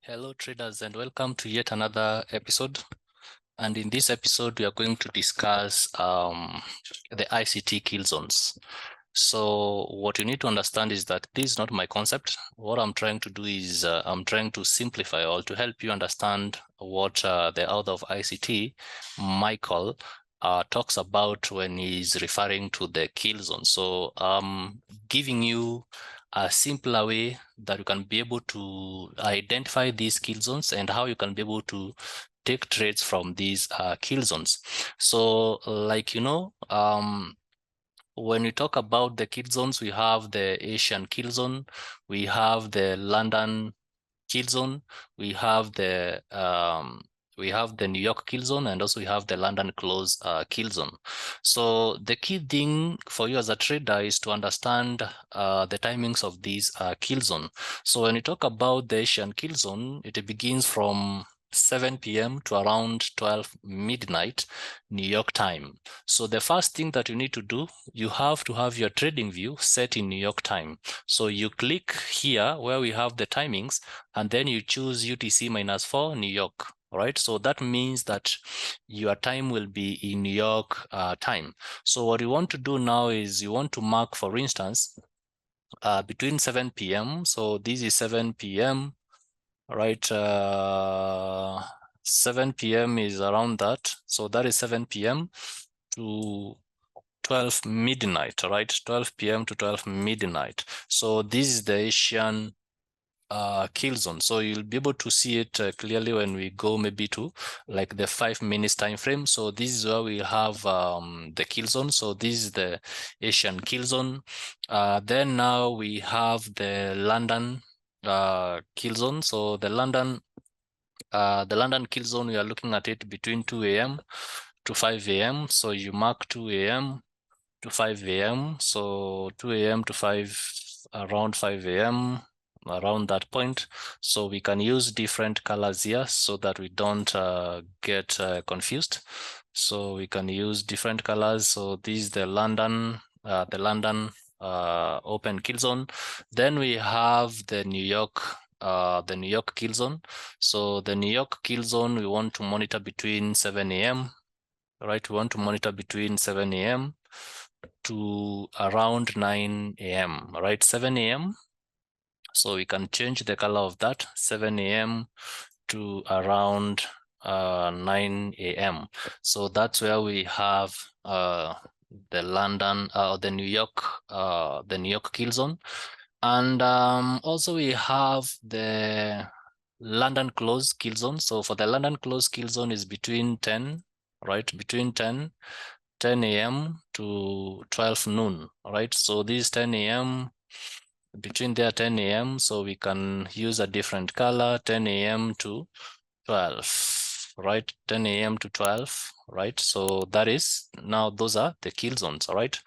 Hello traders and welcome to yet another episode. And in this episode, we are going to discuss the ICT kill zones. So what you need to understand is that this is not my concept. What I'm trying to do is I'm trying to simplify or to help you understand what the author of ICT, Michael, talks about when he's referring to the kill zone. So giving you a simpler way that you can be able to identify these kill zones and how you can be able to take trades from these kill zones. So when we talk about the kill zones, we have the Asian kill zone, we have the London kill zone, we have the New York kill zone, and also we have the London close kill zone. So the key thing for you as a trader is to understand the timings of these kill zone. So when you talk about the Asian kill zone, it begins from 7 p.m. to around 12 midnight New York time. So the first thing that you need to do, you have to have your trading view set in New York time. So you click here where we have the timings, and then you choose UTC -4 New York. All right, so that means that your time will be in New York time. So what you want to do now is you want to mark, for instance, between 7 p.m. So this is 7 p.m. All right, 7 p.m. is around that. So that is 7 p.m. to 12 midnight, right? 12 p.m. to 12 midnight. So this is the Asian kill zone. So you'll be able to see it clearly when we go maybe to like the 5 minutes time frame. So this is where we have the kill zone. So this is the Asian kill zone. Then now we have the London kill zone. So the London kill zone, we are looking at it between 2 a.m. to 5 a.m. So you mark 2 a.m. to 5 a.m. So 2 a.m. to 5, around 5 a.m. around that point. So we can use different colors here so that we don't get confused. So we can use different colors. So this is the London open kill zone. Then we have the New York kill zone. So the New York kill zone, we want to monitor between 7 a.m. Right, we want to monitor between 7 a.m. to around 9 a.m. Right, 7 a.m. So we can change the color of that, 7 a.m. to around 9 a.m. So that's where we have the London the New York kill zone. And also we have the London close kill zone. So for the London close kill zone is between 10, right? Between 10 a.m. to 12 noon, right? So this 10 a.m. between there 10 a.m. So we can use a different color, 10 a.m. to 12, right? 10 a.m. to 12, right? So that is, now those are the kill zones, all right?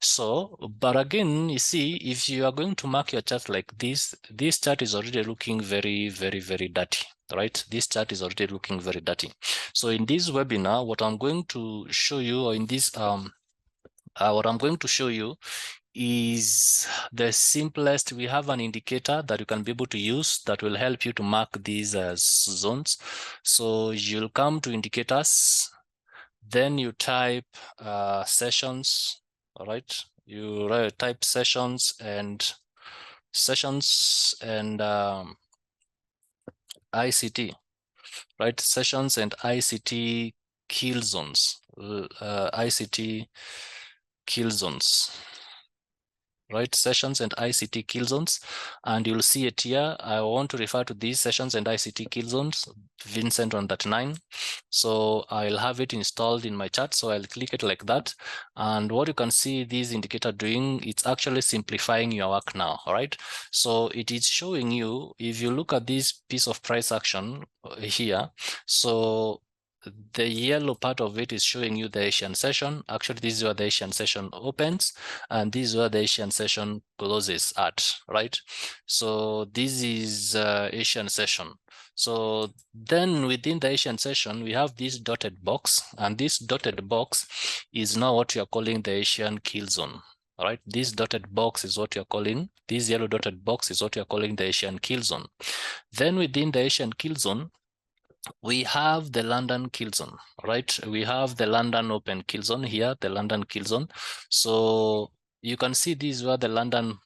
So, but again, you see, if you are going to mark your chart like this chart is already looking very, very, very dirty, right? This chart is already looking very dirty. So in this webinar, what I'm going to show you, or in this, what I'm going to show you is the simplest. We have an indicator that you can be able to use that will help you to mark these zones. So you'll come to indicators, then you type sessions, all right? You type sessions and ICT, right? Sessions and ICT kill zones, ICT kill zones, right? Sessions and ICT kill zones, and you'll see it here. I want to refer to these sessions and ICT kill zones, Vincent on that 9. So I'll have it installed in my chart. So I'll click it like that. And what you can see this indicator doing, it's actually simplifying your work now, all right? So it is showing you, if you look at this piece of price action here, so the yellow part of it is showing you the Asian session. Actually, this is where the Asian session opens, and this is where the Asian session closes at, right? So this is Asian session. So then within the Asian session, we have this dotted box, and this dotted box is now what we are calling the Asian kill zone. All right, this dotted box is what you're calling, this yellow dotted box is what you're calling the Asian kill zone. Then within the Asian kill zone, we have the London kill zone, right? We have the London open kill zone here, the London kill zone. So you can see this is where the London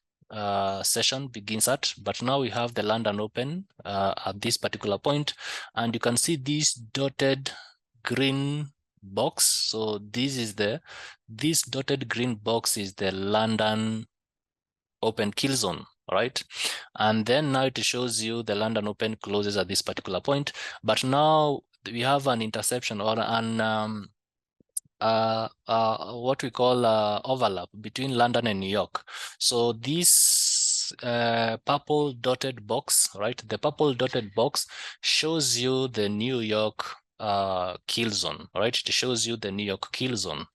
session begins at, but now we have the London open at this particular point, and you can see this dotted green box. So this dotted green box is the London open kill zone, right? And then now it shows you the London open closes at this particular point, but now we have an interception or an what we call overlap between London and New York. So this purple dotted box, right? The purple dotted box shows you the New York kill zone, right? It shows you the New York kill zone.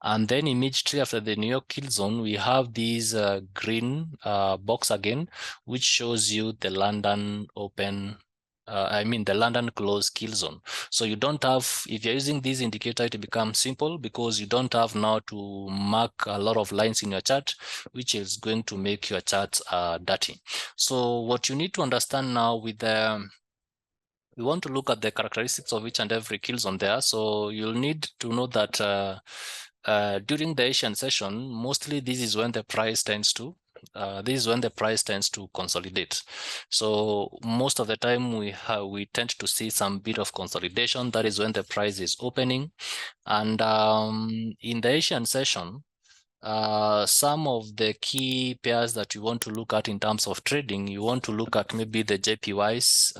And then immediately after the New York kill zone, we have this green box again, which shows you the London open the London close kill zone. So you don't have, if you're using this indicator, it becomes simple because you don't have now to mark a lot of lines in your chart, which is going to make your chart dirty. So what you need to understand now with the we want to look at the characteristics of each and every kill zone there. So you'll need to know that during the Asian session, mostly this is when the price tends to consolidate. So most of the time we tend to see some bit of consolidation. That is when the price is opening. And in the Asian session, some of the key pairs that you want to look at in terms of trading, you want to look at maybe the JPYs,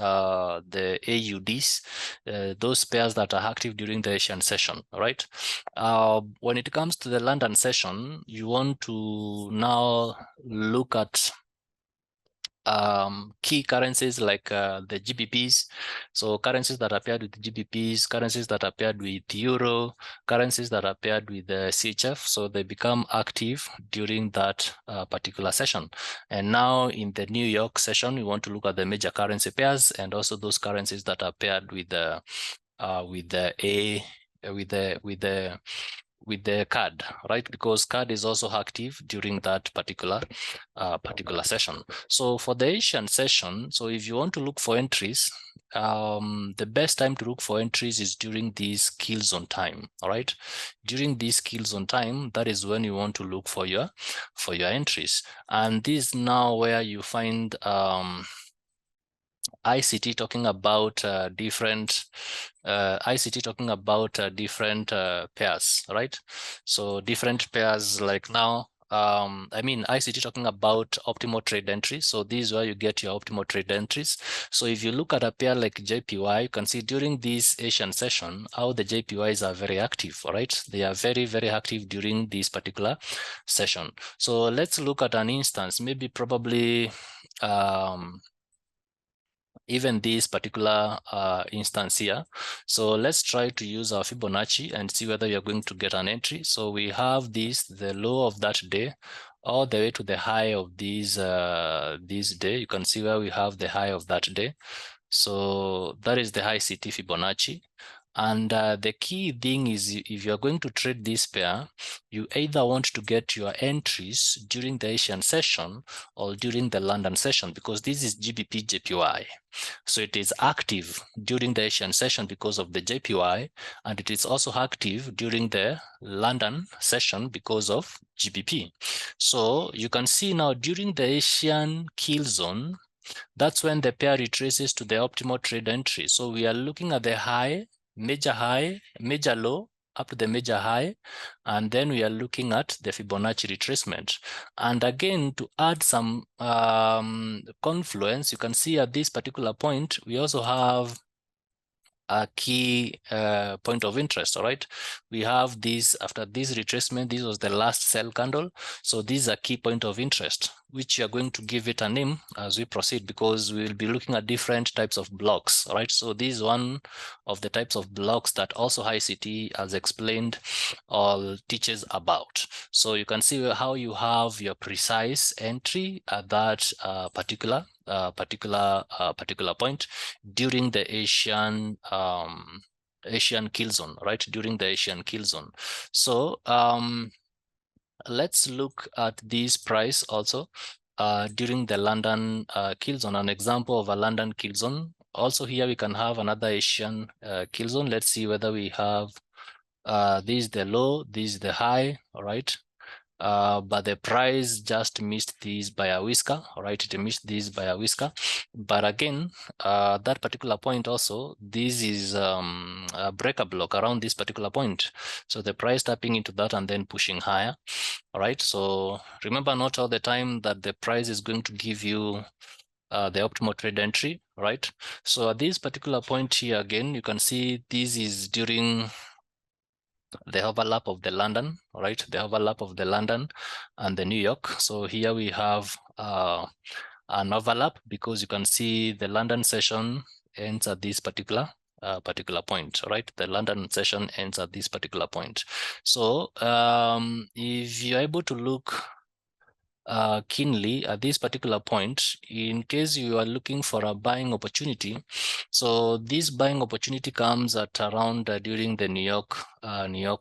the AUDs, those pairs that are active during the Asian session, right? When it comes to the London session, you want to now look at key currencies like the GBPs. So currencies that appeared with GBPs, currencies that appeared with Euro, currencies that appeared with the CHF. So they become active during that particular session. And now in the New York session, we want to look at the major currency pairs and also those currencies that are paired with the CAD, right? Because CAD is also active during that particular session. So for the Asian session, so if you want to look for entries, the best time to look for entries is during this kill zone time. All right, during this kill zone time, that is when you want to look for your entries. And this is now where you find ICT talking about different pairs, right? So different pairs like now, ICT talking about optimal trade entries. So this is where you get your optimal trade entries. So if you look at a pair like JPY, you can see during this Asian session, how the JPYs are very active, right? They are very, very active during this particular session. So let's look at an instance, maybe probably, even this particular instance here. So let's try to use our Fibonacci and see whether you're going to get an entry. So we have the low of that day, all the way to the high of this day. You can see where we have the high of that day. So that is the high CT Fibonacci. And the key thing is, if you're going to trade this pair, you either want to get your entries during the Asian session or during the London session, because this is GBP JPY. So it is active during the Asian session because of the JPY, and it is also active during the London session because of GBP. So you can see now during the Asian kill zone, that's when the pair retraces to the optimal trade entry. So we are looking at the high, major low, up to the major high, and then we are looking at the Fibonacci retracement. And again, to add some confluence, you can see at this particular point, we also have a key point of interest. All right, we have this, after this retracement, this was the last sell candle. So this is a key point of interest, which you are going to give it a name as we proceed, because we will be looking at different types of blocks. All right, so this is one of the types of blocks that also ICT has explained or teaches about. So you can see how you have your precise entry at that particular point during the Asian kill zone, right? During the Asian kill zone. So let's look at this price also during the London kill zone, an example of a London kill zone. Also here we can have another Asian kill zone. Let's see whether we have this is the low, this is the high, all right? But the price just missed this by a whisker, all right? It missed this by a whisker. But again, that particular point also, this is a breaker block around this particular point. So the price tapping into that and then pushing higher, all right? So remember, not all the time that the price is going to give you the optimal trade entry, right? So at this particular point here, again, you can see this is during the overlap of the London, right? The overlap of the London and the New York. So here we have an overlap because you can see the London session ends at this particular point, right? The London session ends at this particular point. So if you're able to look keenly at this particular point, in case you are looking for a buying opportunity. So this buying opportunity comes at around during the New York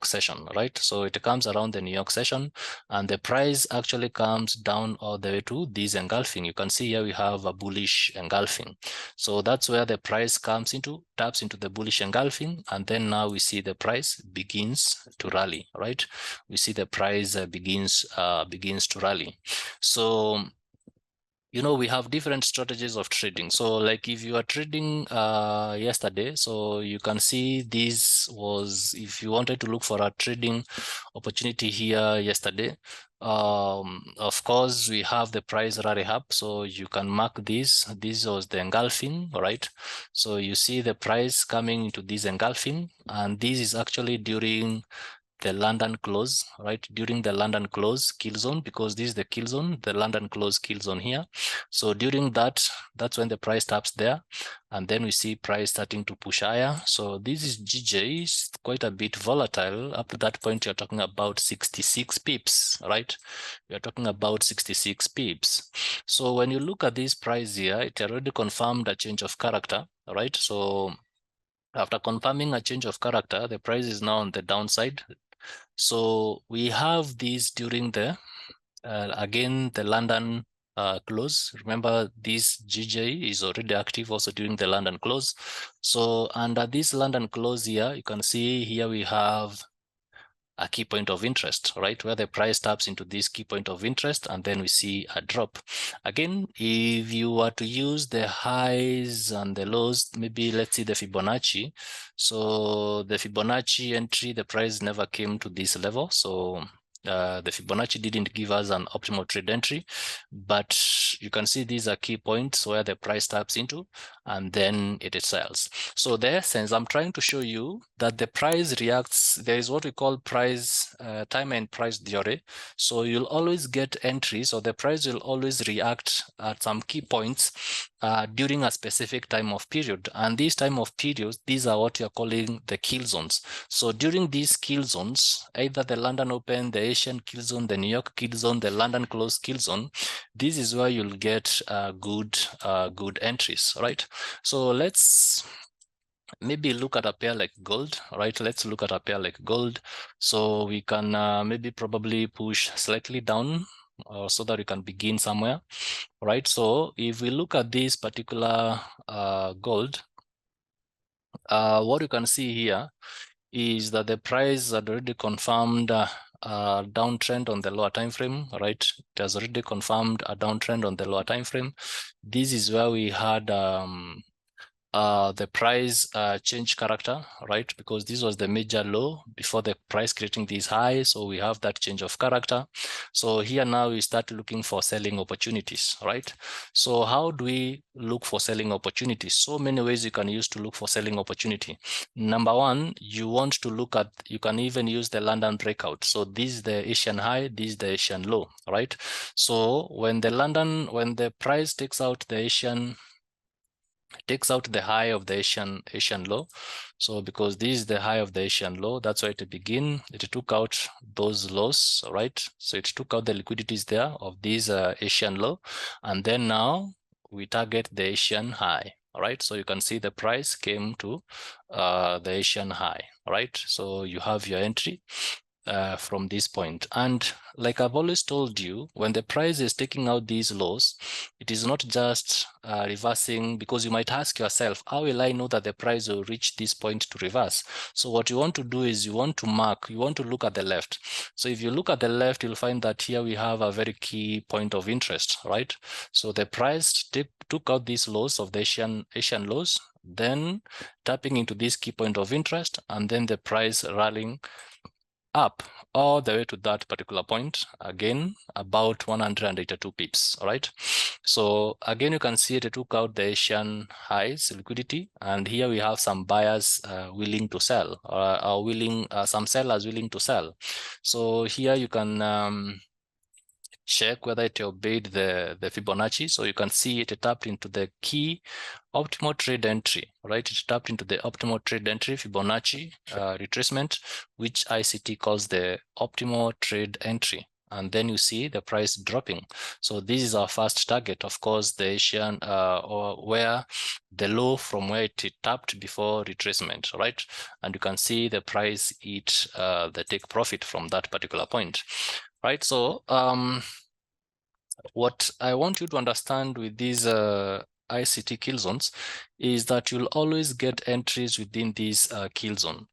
session, right? So it comes around the New York session, and the price actually comes down all the way to this engulfing. You can see here we have a bullish engulfing. So that's where the price comes into, taps into the bullish engulfing, and then now we see the price begins to rally, right? We see the price begins to rally. So we have different strategies of trading. So like if you are trading yesterday, so you can see this was, if you wanted to look for a trading opportunity here yesterday, of course we have the price rally up, so you can mark this was the engulfing, right? So you see the price coming into this engulfing, and this is actually during the London close, right? During the London close kill zone, because this is the kill zone, the London close kill zone here. So during that, that's when the price taps there, and then we see price starting to push higher. So this is GJ, is quite a bit volatile. Up to that point, you're talking about 66 pips, right? You're talking about 66 pips. So when you look at this price here, it already confirmed a change of character, right? So after confirming a change of character, the price is now on the downside. So we have this during the, again, the London close. Remember, this GJ is already active also during the London close. So under this London close here, you can see here we have a key point of interest, right? Where the price taps into this key point of interest, and then we see a drop. Again, if you were to use the highs and the lows, maybe let's see the Fibonacci. So the Fibonacci entry, the price never came to this level. So the Fibonacci didn't give us an optimal trade entry, but you can see these are key points where the price taps into and then it sells. So the essence, I'm trying to show you that the price reacts. There is what we call price time and price theory. So you'll always get entries, or the price will always react at some key points during a specific time of period. And this time of periods, these are what you're calling the kill zones. So during these kill zones, either the London Open, the Asian kill zone, the New York kill zone, the London close kill zone, this is where you'll get good entries, right? So let's maybe look at a pair like gold, right? Let's look at a pair like gold. So we can maybe probably push slightly down so that we can begin somewhere, right? So if we look at this particular gold, what you can see here is that the price had already confirmed a downtrend on the lower time frame, right? It has already confirmed a downtrend on the lower time frame. This is where we had the price change character, right? Because this was the major low before the price creating this high. So we have that change of character. So here now we start looking for selling opportunities, right? So how do we look for selling opportunities? So many ways you can use to look for selling opportunity. Number one, you want to look at, you can even use the London breakout. So this is the Asian high, this is the Asian low, right? So when the price takes out the high of the Asian low. So because this is the high of the Asian low, that's why it took out those lows, right? So it took out the liquidities there of this Asian low, and then now we target the Asian high. All right, so you can see the price came to the Asian high. All right, so you have your entry. from this point. And like I've always told you, when the price is taking out these lows, it is not just reversing, because you might ask yourself, how will I know that the price will reach this point to reverse? So what you want to do is you want to look at the left. So if you look at the left, you'll find that here we have a very key point of interest, right? So the price took out these lows of the Asian lows, then tapping into this key point of interest, and then the price rallying up all the way to that particular point, again about 182 pips. All right, so again you can see it took out the Asian highs liquidity, and here we have some buyers willing to sell, or some sellers willing to sell. So here you can check whether it obeyed the Fibonacci. So you can see it tapped into the key optimal trade entry, right? It tapped into the optimal trade entry Fibonacci retracement, which ICT calls the optimal trade entry. And then you see the price dropping. So this is our first target, of course, the Asian or where the low from where it tapped before retracement, right? And you can see the price eat the take profit from that particular point. Right, so what I want you to understand with these ICT kill zones is that you'll always get entries within this kill zone.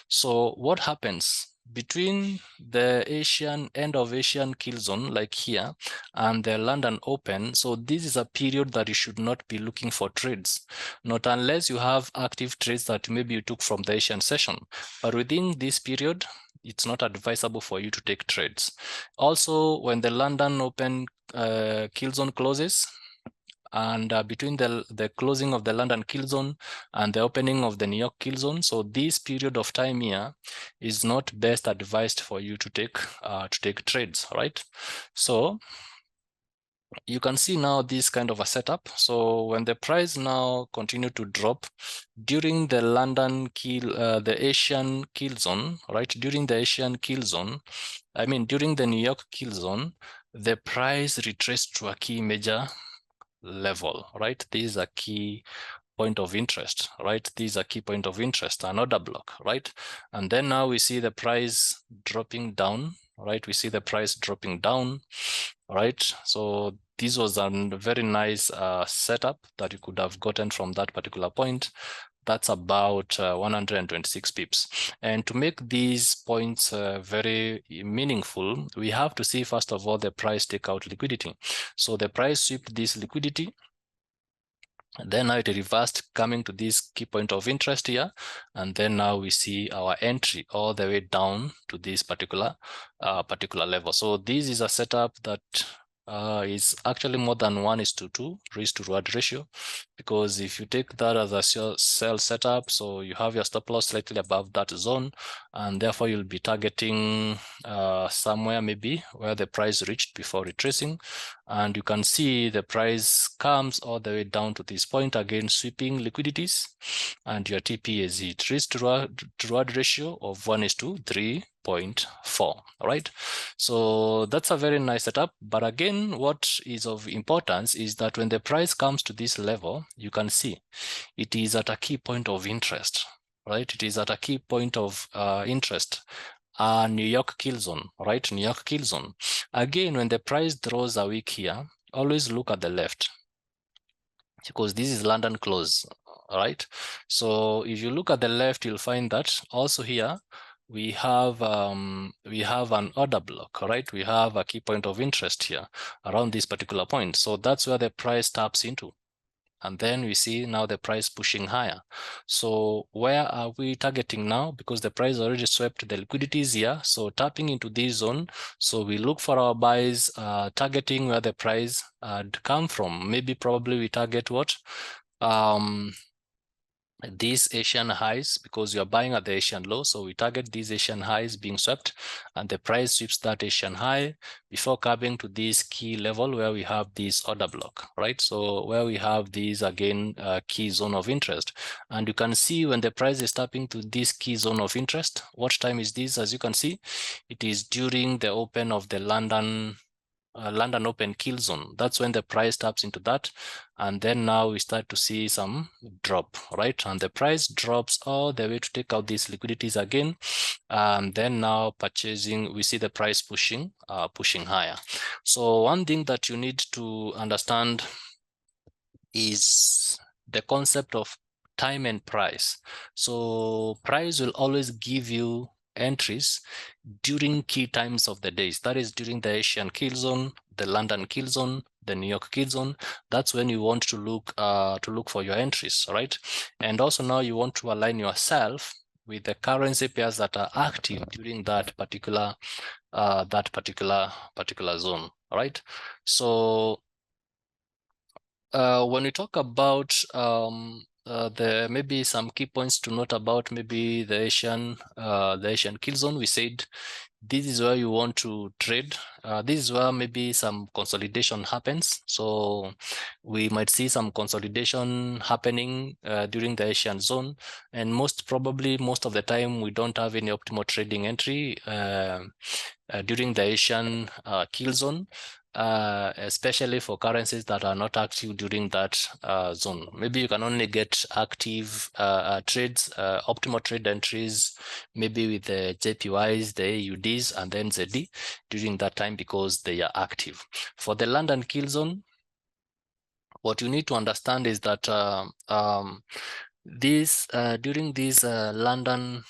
So what happens between the end of Asian kill zone, like here, and the London Open? So this is a period that you should not be looking for trades, not unless you have active trades that maybe you took from the Asian session. But within this period, it's not advisable for you to take trades. Also, when the London Open kill zone closes, and between the closing of the London kill zone and the opening of the New York kill zone, so this period of time here is not best advised for you to take trades, right? So you can see now this kind of a setup. So when the price now continue to drop during the the Asian kill zone, right? During the Asian kill zone, during the New York kill zone, the price retraced to a key major level, right? This is a key point of interest, right? These are key point of interest, an order block, right? And then now we see the price dropping down, right? We see the price dropping down, right? So this was a very nice setup that you could have gotten from that particular point. That's about 126 pips. And to make these points very meaningful, we have to see, first of all, the price take out liquidity. So the price swept this liquidity, and then now it reversed, coming to this key point of interest here. And then now we see our entry all the way down to this particular level. So this is a setup that is actually more than 1:2 risk to reward ratio, because if you take that as a sell setup, so you have your stop loss slightly above that zone, and therefore you'll be targeting somewhere maybe where the price reached before retracing. And you can see the price comes all the way down to this point, again sweeping liquidities, and your TP is it risk to reward ratio of 1:3.4. All right, so that's a very nice setup. But again, what is of importance is that when the price comes to this level, you can see it is at a key point of interest, right? It is at a key point of interest, New York kill zone, right? New York kill zone. Again, when the price draws a wick here, always look at the left, because this is London close, right? So if you look at the left, you'll find that also here we have an order block, right? We have a key point of interest here around this particular point. So that's where the price taps into. And then we see now the price pushing higher. So where are we targeting now? Because the price already swept the liquidities here. So tapping into this zone. So we look for our buys, targeting where the price come from. Maybe probably we target what? These Asian highs, because you are buying at the Asian low. So we target these Asian highs being swept, and the price sweeps that Asian high before coming to this key level where we have this order block, right? So where we have these again key zone of interest. And you can see when the price is tapping to this key zone of interest, what time is this? As you can see, it is during the open of the London London Open Kill Zone. That's when the price taps into that, and then now we start to see some drop, right? And the price drops all the way to take out these liquidities again. Then now purchasing, we see the price pushing higher. So one thing that you need to understand is the concept of time and price. So price will always give you entries during key times of the days. That is during the Asian kill zone, the London kill zone, the New York kill zone. That's when you want to look for your entries, right? And also now you want to align yourself with the currency pairs that are active during that particular zone, right? So when we talk about the maybe some key points to note about maybe the Asian kill zone, we said this is where you want to trade. This is where maybe some consolidation happens. So we might see some consolidation happening during the Asian zone, and most probably most of the time we don't have any optimal trading entry during the Asian kill zone. Especially for currencies that are not active during that zone. Maybe you can only get active trades, optimal trade entries, maybe with the JPYs, the AUDs, and then ZD during that time because they are active. For the London kill zone, what you need to understand is that during this London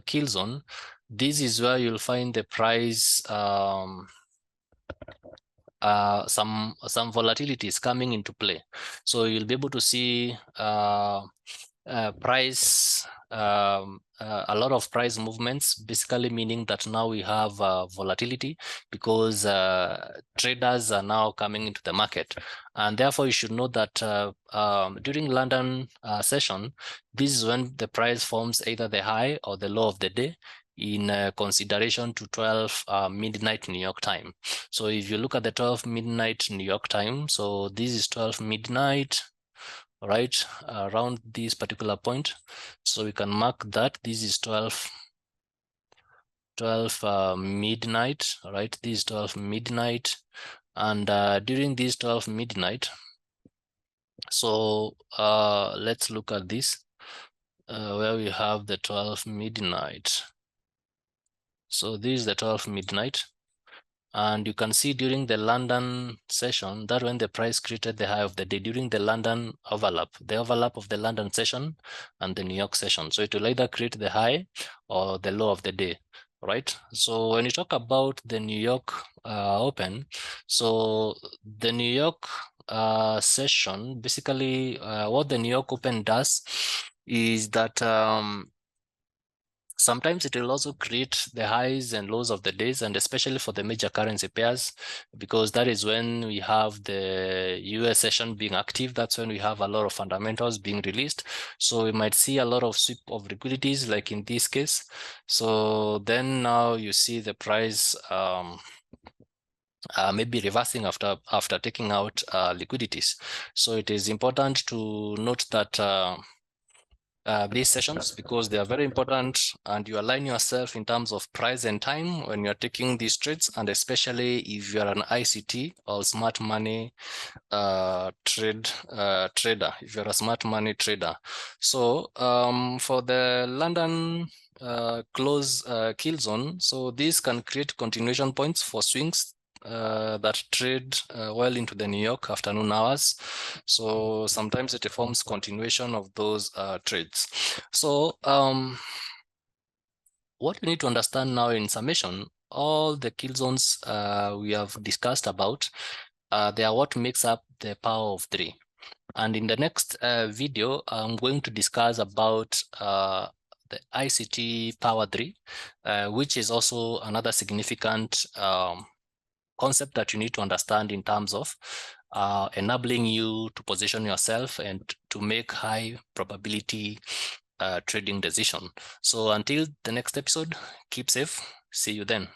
kill zone, this is where you'll find the price some volatility is coming into play. So you'll be able to see price a lot of price movements, basically meaning that now we have volatility because traders are now coming into the market, and therefore you should know that during London session, this is when the price forms either the high or the low of the day in consideration to 12 midnight New York time. So if you look at the 12 midnight New York time, so this is 12 midnight, right, around this particular point. So we can mark that this is 12 midnight, right? This is 12 midnight. And during this 12 midnight, so let's look at this where we have the 12 midnight. So this is the 12 midnight. And you can see during the London session that when the price created the high of the day during the London overlap, the overlap of the London session and the New York session. So it will either create the high or the low of the day, right? So when you talk about the New York open, so the New York session, basically what the New York open does is that sometimes it will also create the highs and lows of the days, and especially for the major currency pairs, because that is when we have the US session being active. That's when we have a lot of fundamentals being released. So we might see a lot of sweep of liquidities, like in this case. So then now you see the price maybe reversing after taking out liquidities. So it is important to note that these sessions, because they are very important, and you align yourself in terms of price and time when you're taking these trades, and especially if you're an ICT or smart money trader, if you're a smart money trader. So for the London close kill zone, so these can create continuation points for swings that trade well into the New York afternoon hours. So sometimes it forms continuation of those trades. So what we need to understand now in summation, all the kill zones we have discussed about, they are what makes up the power of 3. And in the next video, I'm going to discuss about the ICT Power 3, which is also another significant concept that you need to understand in terms of enabling you to position yourself and to make high probability trading decision. So until the next episode, keep safe. See you then.